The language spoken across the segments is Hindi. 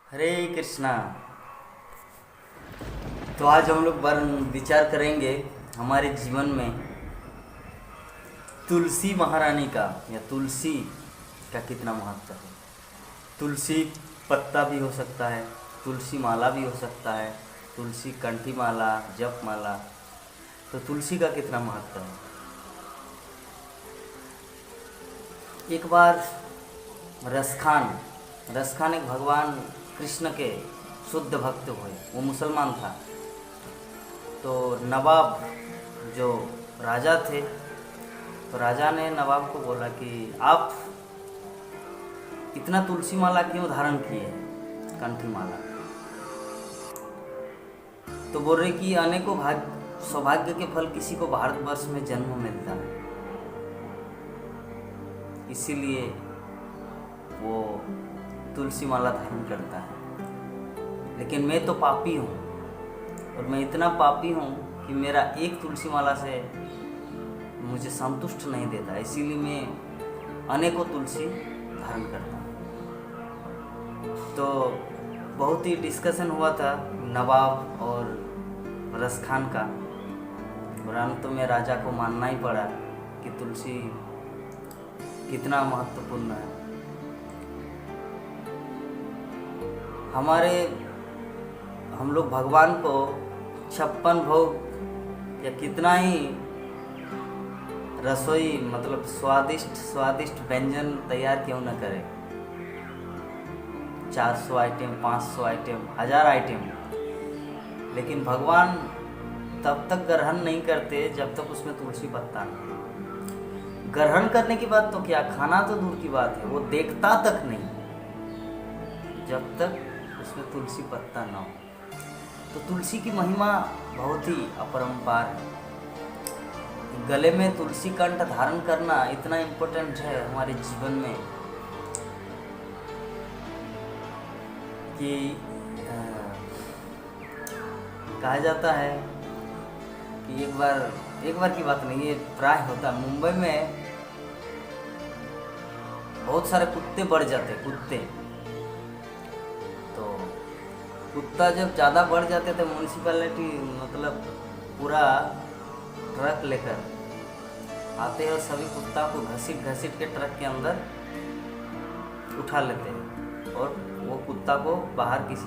हरे कृष्णा। तो आज हम लोग विचार करेंगे हमारे जीवन में तुलसी महारानी का या तुलसी का कितना महत्व है। तुलसी पत्ता भी हो सकता है, तुलसी माला भी हो सकता है, तुलसी कंठी माला, जप माला। तो तुलसी का कितना महत्व है। एक बार रसखान एक भगवान कृष्ण के शुद्ध भक्त हुए। वो मुसलमान था। तो नवाब जो राजा थे, तो राजा ने नवाब को बोला कि आप इतना तुलसी माला क्यों धारण किए, कंठी माला। तो बोल रहे कि अनेकों सौभाग्य के फल किसी को भारतवर्ष में जन्म मिलता है, इसीलिए वो तुलसी माला धारण करता है। लेकिन मैं तो पापी हूँ, और मैं इतना पापी हूँ कि मेरा एक तुलसी माला से मुझे संतुष्ट नहीं देता, इसीलिए मैं अनेकों तुलसी धारण करता हूँ। तो बहुत ही डिस्कशन हुआ था नवाब और रसखान का, और अंत में राजा को मानना ही पड़ा कि तुलसी कितना महत्वपूर्ण है। हम लोग भगवान को 56 भोग या कितना ही रसोई मतलब स्वादिष्ट व्यंजन तैयार क्यों न करें, 400 आइटम, 500 आइटम, 1000 आइटम, लेकिन भगवान तब तक ग्रहण नहीं करते जब तक उसमें तुलसी पत्ता नहीं। ग्रहण करने की बात तो क्या, खाना तो दूर की बात है, वो देखता तक नहीं जब तक उसमें तुलसी पत्ता ना हो। तो तुलसी की महिमा बहुत ही अपरंपार है। गले में तुलसी कंठ धारण करना इतना इम्पोर्टेंट है हमारे जीवन में कि कहा जाता है कि एक बार की बात नहीं, ये प्राय होता है। मुंबई में बहुत सारे कुत्ते बढ़ जाते, तो कुत्ता जब ज़्यादा बढ़ जाते थे, म्यूनसिपैलिटी मतलब पूरा ट्रक लेकर आते हैं और सभी कुत्ता को घसीट के ट्रक के अंदर उठा लेते हैं, और वो कुत्ता को बाहर किसी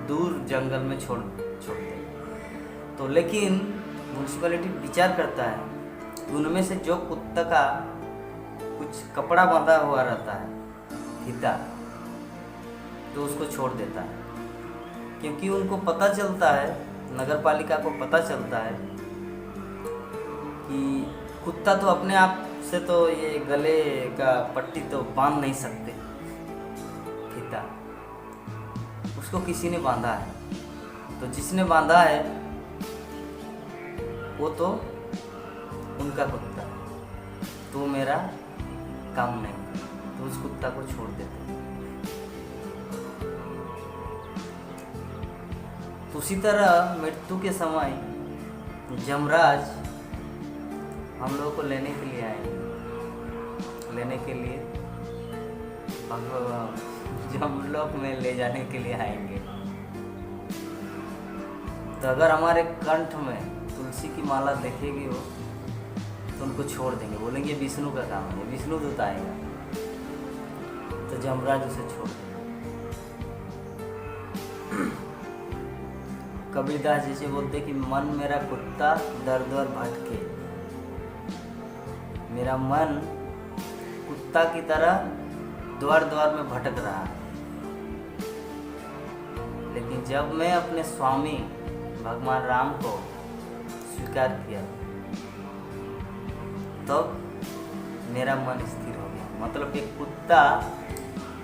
दूर जंगल में छोड़ते हैं। तो लेकिन म्यूनसिपैलिटी विचार करता है कि उनमें से जो कुत्ता का कुछ कपड़ा बांधा हुआ रहता है, फीता, तो उसको छोड़ देता है, क्योंकि उनको पता चलता है, नगर पालिका को पता चलता है कि कुत्ता तो अपने आप से तो ये गले का पट्टी तो बांध नहीं सकते, फीता उसको किसी ने बांधा है। तो जिसने बांधा है वो तो उनका कुत्ता है, तो मेरा काम नहीं, तो उस कुत्ता को छोड़ देते हैं। तो उसी तरह मृत्यु के समय यमराज हम लोगों को लेने के लिए आएंगे, यमलोक में ले जाने के लिए आएंगे। तो अगर हमारे कंठ में तुलसी की माला देखेगी वो, तो उनको छोड़ देंगे, बोलेंगे विष्णु का काम है, विष्णु दूत आएगा, तो यमराज उसे छोड़ देंगे। कबीरदास जैसे बोलते कि मन मेरा कुत्ता दर दर भटके, मेरा मन कुत्ता की तरह द्वार द्वार में भटक रहा है, लेकिन जब मैं अपने स्वामी भगवान राम को स्वीकार किया तब मेरा मन स्थिर हो गया। मतलब एक कुत्ता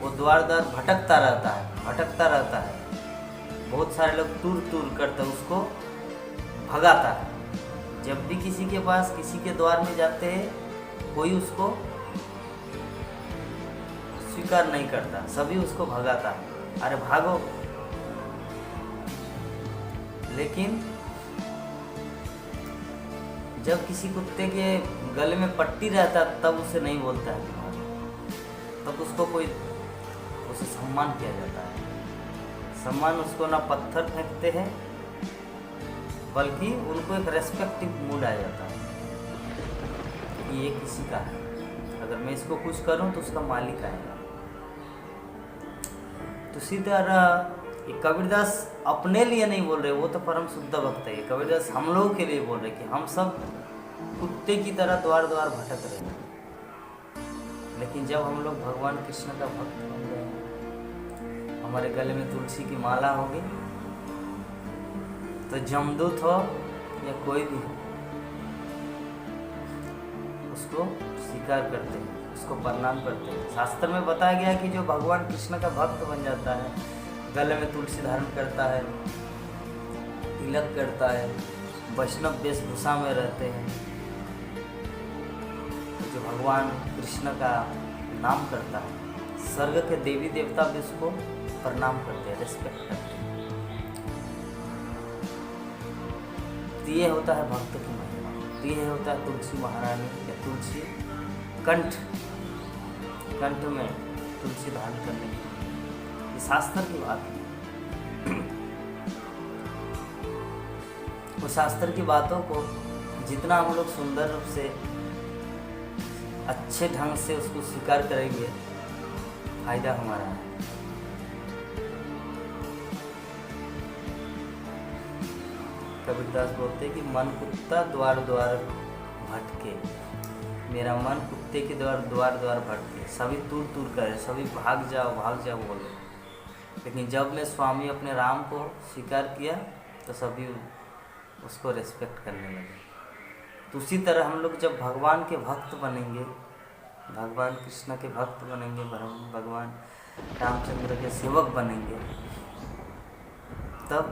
वो द्वार द्वार भटकता रहता है, बहुत सारे लोग तूर करते उसको भगाता है, जब भी किसी के पास, किसी के द्वार में जाते हैं, कोई उसको स्वीकार नहीं करता, सभी उसको भगाता है, अरे भागो। लेकिन जब किसी कुत्ते के गले में पट्टी रहता तब उसे नहीं बोलता है कि भागो, तब उसको कोई, उसे सम्मान किया जाता है। सम्मान उसको ना पत्थर फेंकते हैं, बल्कि उनको एक रेस्पेक्टिव मूड आ जाता है कि ये किसी का है, अगर मैं इसको कुछ करूं तो उसका मालिक आएगा। तो इसी तरह ये कबीरदास अपने लिए नहीं बोल रहे, वो तो परम शुद्ध भक्त है। कबीरदास हम लोगों के लिए बोल रहे कि हम सब कुत्ते की तरह द्वार द्वार भटक रहे हैं, लेकिन जब हम लोग भगवान कृष्ण का भक्त बन गए, हमारे गले में तुलसी की माला होगी, तो जमदूत हो या कोई भी हो, उसको स्वीकार करते हैं, उसको प्रणाम करते हैं। शास्त्र में बताया गया है कि जो भगवान कृष्ण का भक्त बन जाता है, गले में तुलसी धारण करता है, तिलक करता है, वैष्णव वेशभूषा में रहते हैं, जो भगवान कृष्ण का नाम करता है, स्वर्ग के देवी देवता भी उसको प्रणाम करते हैं, रिस्पेक्ट करते हैं। तो ये होता है भक्त की महिमा, तो ये होता है तुलसी महारानी या तुलसी कंठ में तुलसी धारण करने की, ये शास्त्र की बात है। उस शास्त्र की बातों को जितना हम लोग सुंदर रूप से, अच्छे ढंग से उसको स्वीकार करेंगे, फायदा हमारा है। कबीरदास बोलते कि मन कुत्ता द्वार द्वार भटके, मेरा मन कुत्ते के द्वार द्वार भटके, सभी तूर तूर करे, सभी भाग जाओ बोले। लेकिन जब मैं स्वामी अपने राम को स्वीकार किया तो सभी उसको रेस्पेक्ट करने लगे। तो उसी तरह हम लोग जब भगवान के भक्त बनेंगे, भगवान कृष्ण के भक्त बनेंगे, भगवान रामचंद्र के सेवक बनेंगे, तब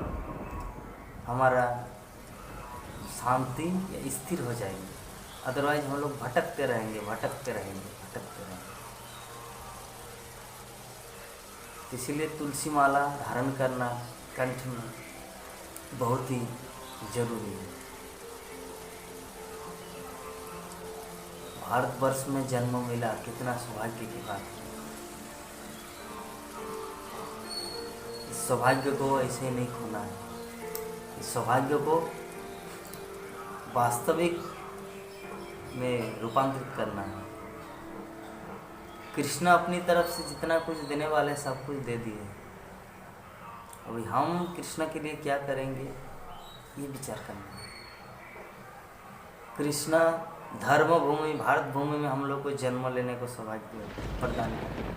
हमारा शांति या स्थिर हो जाएगी। अदरवाइज हम लोग भटकते रहेंगे। इसीलिए तुलसी माला धारण करना कंठ में बहुत ही जरूरी है। भारतवर्ष में जन्म मिला, कितना सौभाग्य की बात है। इस सौभाग्य को ऐसे ही नहीं खोना है, इस सौभाग्य को वास्तविक में रूपांतरित करना है। कृष्ण अपनी तरफ से जितना कुछ देने वाले सब कुछ दे दिए, अभी हम कृष्ण के लिए क्या करेंगे ये विचार करना है। कृष्ण धर्म भूमि, भारत भूमि में हम लोग को जन्म लेने को सौभाग्य प्रदान किया,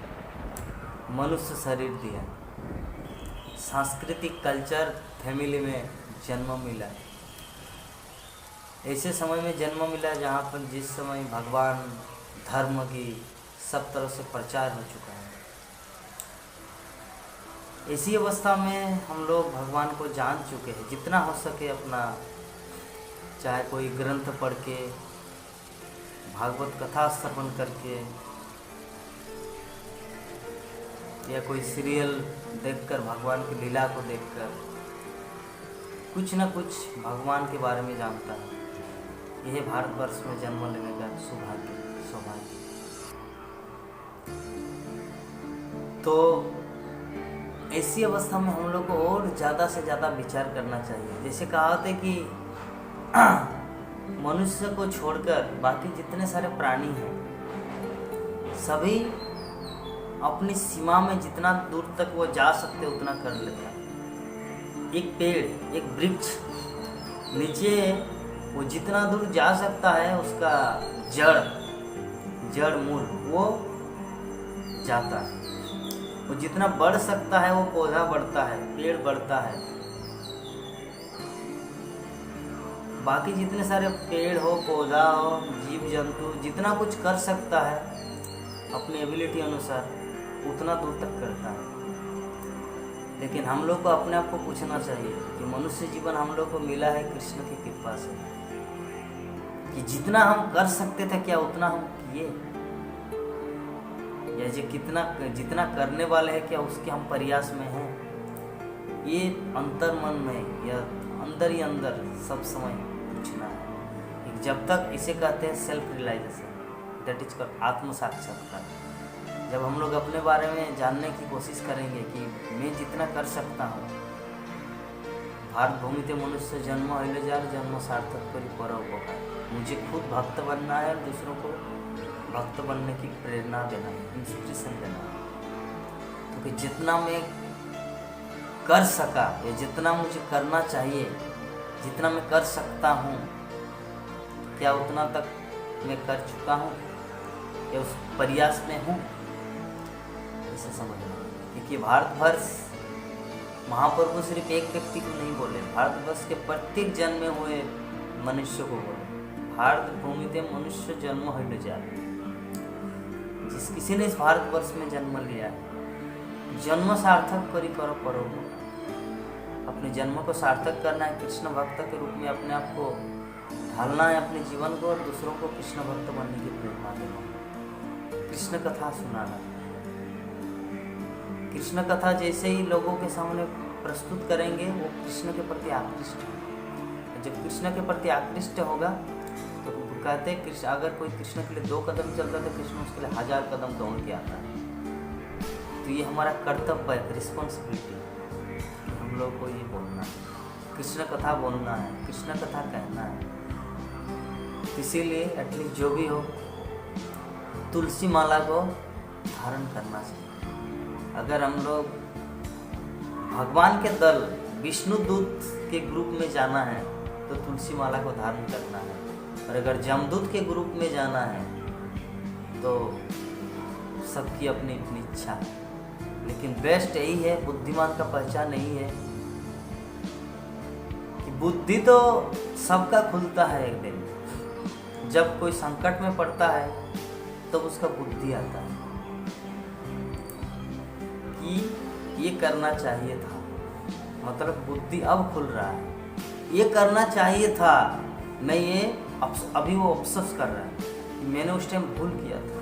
मनुष्य शरीर दिया, सांस्कृतिक कल्चर फैमिली में जन्म मिला, ऐसे समय में जन्म मिला जहाँ पर जिस समय भगवान धर्म की सब तरह से प्रचार हो चुका है। ऐसी अवस्था में हम लोग भगवान को जान चुके हैं। जितना हो सके अपना, चाहे कोई ग्रंथ पढ़ के, भागवत कथा श्रवण करके, या कोई सीरियल देखकर, भगवान की लीला को देखकर कुछ न कुछ भगवान के बारे में जानता है। यह भारतवर्ष में जन्म लेने का सौभाग्य। तो ऐसी अवस्था में हम लोग को और ज़्यादा से ज़्यादा विचार करना चाहिए। जैसे कहा था कि मनुष्य को छोड़कर बाकी जितने सारे प्राणी हैं, सभी अपनी सीमा में जितना दूर तक वो जा सकते उतना कर लेता है। एक पेड़, एक वृक्ष नीचे वो जितना दूर जा सकता है, उसका जड़ मूल वो जाता है। वो जितना बढ़ सकता है वो पौधा बढ़ता है, पेड़ बढ़ता है। बाकी जितने सारे पेड़ हो, पौधा हो, जीव जंतु जितना कुछ कर सकता है अपनी एबिलिटी अनुसार उतना दूर तक करता है। लेकिन हम लोग को अपने आप को पूछना चाहिए कि मनुष्य जीवन हम लोग को मिला है कृष्ण की कृपा से। कि जितना हम कर सकते थे क्या उतना हम किए, या जितना करने वाले हैं क्या उसके हम प्रयास में हैं। ये अंतर मन में या अंदर ही अंदर सब समय पूछना है। जब तक इसे कहते हैं self realisation, that is called आत्म साक्षात्कार। जब हम लोग अपने बारे में जानने की कोशिश करेंगे कि मैं जितना कर सकता हूँ, भारत भूमिते मनुष्य जन्म हईल जार जन्म सार्थक करी पर उपकार, मुझे खुद भक्त बनना है और दूसरों को भक्त बनने की प्रेरणा देना है, इंस्पिरेशन देना है। क्योंकि जितना मैं कर सका या जितना मुझे करना चाहिए, जितना मैं कर सकता हूँ, क्या उतना तक मैं कर चुका हूँ या उस प्रयास में हूँ, इसे समझना। क्योंकि भारतवर्ष महाप्रभु सिर्फ एक व्यक्ति को नहीं बोले, भारतवर्ष के प्रत्येक जन्म में हुए मनुष्य को बोले। भारत भूमिते मनुष्य जन्म हईल जार, जिस किसी ने इस भारतवर्ष में जन्म लिया है, जन्म सार्थक करी करो परो, अपने जन्म को सार्थक करना है, कृष्ण भक्त के रूप में अपने आप को ढालना है, अपने जीवन को, और दूसरों को कृष्ण भक्त बनने की प्रेरणा देना, कृष्ण कथा सुनाना। कृष्ण कथा जैसे ही लोगों के सामने प्रस्तुत करेंगे वो कृष्ण के प्रति आकृष्ट है। जब कृष्ण के प्रति आकृष्ट होगा तो कहते हैं कृष्ण, अगर कोई कृष्ण के लिए 2 कदम चलता है तो कृष्ण उसके लिए 1000 कदम दौड़ के आता है। तो ये हमारा कर्तव्य है, रिस्पॉन्सिबिलिटी, हम लोग को ये बोलना है, कृष्ण कथा बोलना है, कृष्ण कथा कहना है। इसीलिए एटलीस्ट जो भी हो तुलसी माला को धारण करना चाहिए। अगर हम लोग भगवान के दल विष्णु दूत के ग्रुप में जाना है तो तुलसी माला को धारण करना है, और अगर जमदूत के ग्रुप में जाना है तो सबकी अपनी अपनी इच्छा है। लेकिन बेस्ट यही है, बुद्धिमान का पहचान यही है कि बुद्धि तो सबका खुलता है एक दिन, जब कोई संकट में पड़ता है तब तो उसका बुद्धि आता है कि ये करना चाहिए था, मतलब बुद्धि अब खुल रहा है, ये करना चाहिए था, मैं ये अभी वो अफसोस कर रहा है कि मैंने उस टाइम भूल किया था,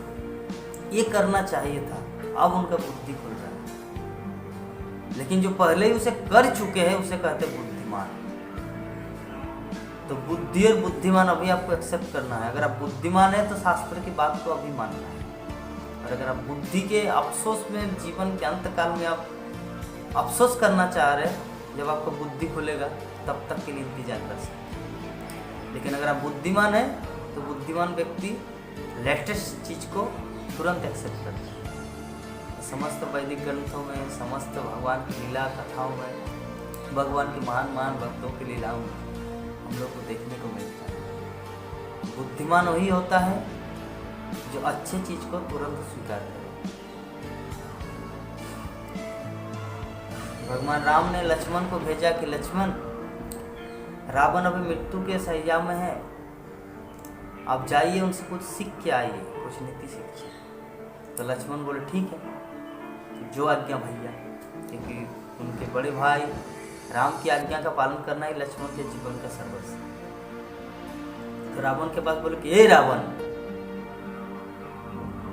ये करना चाहिए था, अब उनका बुद्धि खुल रहा है। लेकिन जो पहले ही उसे कर चुके हैं उसे कहते बुद्धिमान। तो बुद्धि और बुद्धिमान अभी आपको एक्सेप्ट करना है। अगर आप बुद्धिमान है तो शास्त्र की बात को अभी मानना है, और अगर आप बुद्धि के अफसोस में जीवन के अंत काल में आप अफसोस करना चाह रहे हैं, जब आपको बुद्धि खुलेगा तब तक के लिए इंतजार कर सकते हैं। लेकिन अगर आप बुद्धिमान है तो बुद्धिमान व्यक्ति लेटेस्ट चीज को तुरंत एक्सेप्ट करता है। समस्त वैदिक ग्रंथों में, समस्त भगवान की लीला कथाओं में, भगवान के महान महान भक्तों की लीलाओं में हम लोग को देखने को मिलता है। बुद्धिमान वही होता है जो अच्छे चीज को तुरंत स्वीकार करे। भगवान राम ने लक्ष्मण को भेजा कि लक्ष्मण, रावण अभी मृत्यु के शैया में है, आप जाइए उनसे कुछ सीख के आइए, कुछ नीति सीखिए। तो लक्ष्मण बोले ठीक है, जो आज्ञा भैया, क्योंकि उनके बड़े भाई राम की आज्ञा का पालन करना ही लक्ष्मण के जीवन का सर्वस्व। तो रावण के पास बोले कि ए रावण,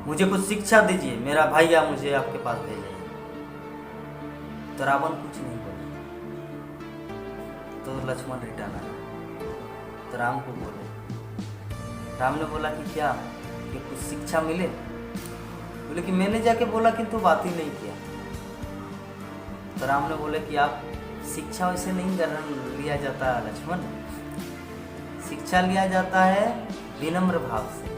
मुझे कुछ शिक्षा दीजिए, मेरा भैया मुझे आपके पास भेजे। तो रावण कुछ नहीं बोला। तो लक्ष्मण रिटर्न आया तो राम को बोले, राम ने बोला कि क्या, कि कुछ शिक्षा मिले? बोले कि मैंने जाके बोला किंतु बात ही नहीं किया। तो राम ने बोले कि आप शिक्षा वैसे नहीं लिया जाता लक्ष्मण, शिक्षा लिया जाता है विनम्र भाव से।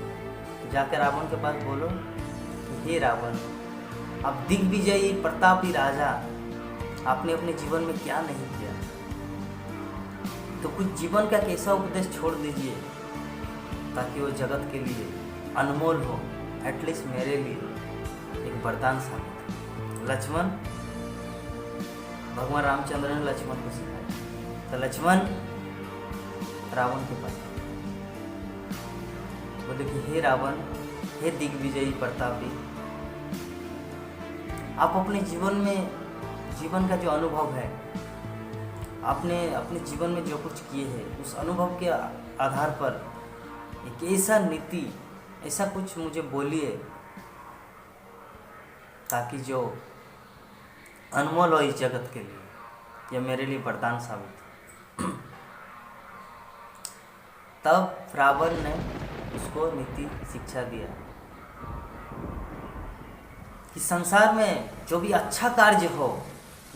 तो जाकर रावण के पास बोलो कि हे रावण, आप दिग्विजयी प्रतापी राजा, आपने अपने जीवन में क्या नहीं किया, तो कुछ जीवन का एक ऐसा उपदेश छोड़ दीजिए ताकि वो जगत के लिए अनमोल हो, एटलीस्ट मेरे लिए एक वरदान साबित हो। लक्ष्मण, भगवान रामचंद्र ने लक्ष्मण को सिखाया। तो लक्ष्मण रावण के पास बोले कि हे रावण, हे दिग्विजयी प्रतापी, आप अपने जीवन का जो अनुभव है, आपने अपने जीवन में जो कुछ किए हैं, उस अनुभव के आधार पर एक ऐसा नीति, ऐसा कुछ मुझे बोलिए ताकि जो अनमोल हो इस जगत के लिए, यह मेरे लिए वरदान साबित हो। तब रावण ने उसको नीति शिक्षा दिया कि संसार में जो भी अच्छा कार्य हो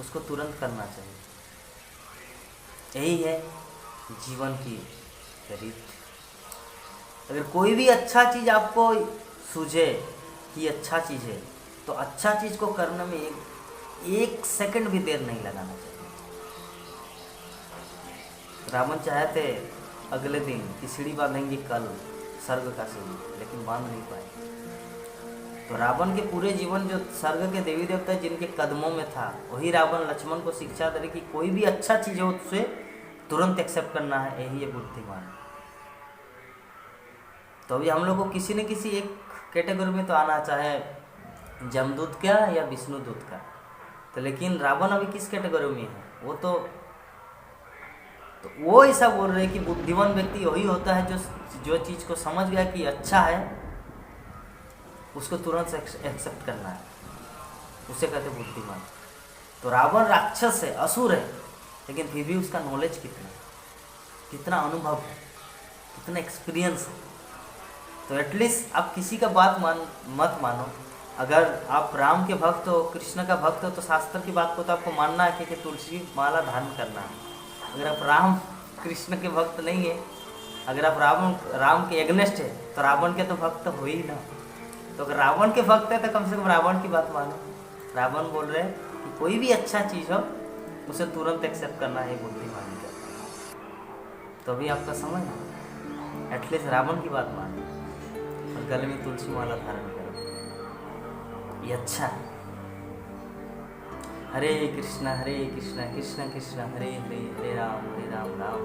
उसको तुरंत करना चाहिए। यही है जीवन की रीत। अगर कोई भी अच्छा चीज़ आपको सूझे कि अच्छा चीज़ है तो अच्छा चीज़ को करने में एक सेकंड भी देर नहीं लगाना चाहिए। रावण चाहे थे अगले दिन कि सीढ़ी बांधेंगे कल स्वर्ग का सीढ़ी, लेकिन बांध नहीं पाए। तो रावण के पूरे जीवन जो स्वर्ग के देवी देवता जिनके कदमों में था, वही रावण लक्ष्मण को शिक्षा दे कि कोई भी अच्छा चीज़ हो उससे तुरंत एक्सेप्ट करना है, यही है बुद्धिमान। तो अभी हम लोग को किसी न किसी एक कैटेगरी में तो आना, चाहे जमदूत का या विष्णुदूत का। तो लेकिन रावण अभी किस कैटेगरी में है? वो तो वो ऐसा बोल रहे कि बुद्धिमान व्यक्ति वही होता है जो चीज़ को समझ गया कि अच्छा है उसको तुरंत एक्सेप्ट करना है, उसे कहते बुद्धिमान। तो रावण राक्षस है, असुर है, लेकिन फिर भी उसका नॉलेज कितना अनुभव है, कितना एक्सपीरियंस है। तो एटलीस्ट आप किसी का बात मत मानो। अगर आप राम के भक्त हो, कृष्ण का भक्त हो, तो शास्त्र की बात को तो आपको मानना है कि तुलसी माला धारण करना है। अगर आप राम कृष्ण के भक्त नहीं है, अगर आप राम के एग्नेस्ट है, तो रावण के तो भक्त हो ही ना। तो अगर रावण के भक्त है तो कम से कम रावण की बात मानो। रावण बोल रहे हैं कि कोई भी अच्छा चीज़ हो उसे तुरंत एक्सेप्ट करना है, बुद्धिमानी का। तो अभी आपका समय है, एटलीस्ट रावण की बात मानो और गले में तुलसी माला धारण करो, ये अच्छा है। हरे कृष्णा कृष्ण कृष्ण हरे हरे, हरे राम राम राम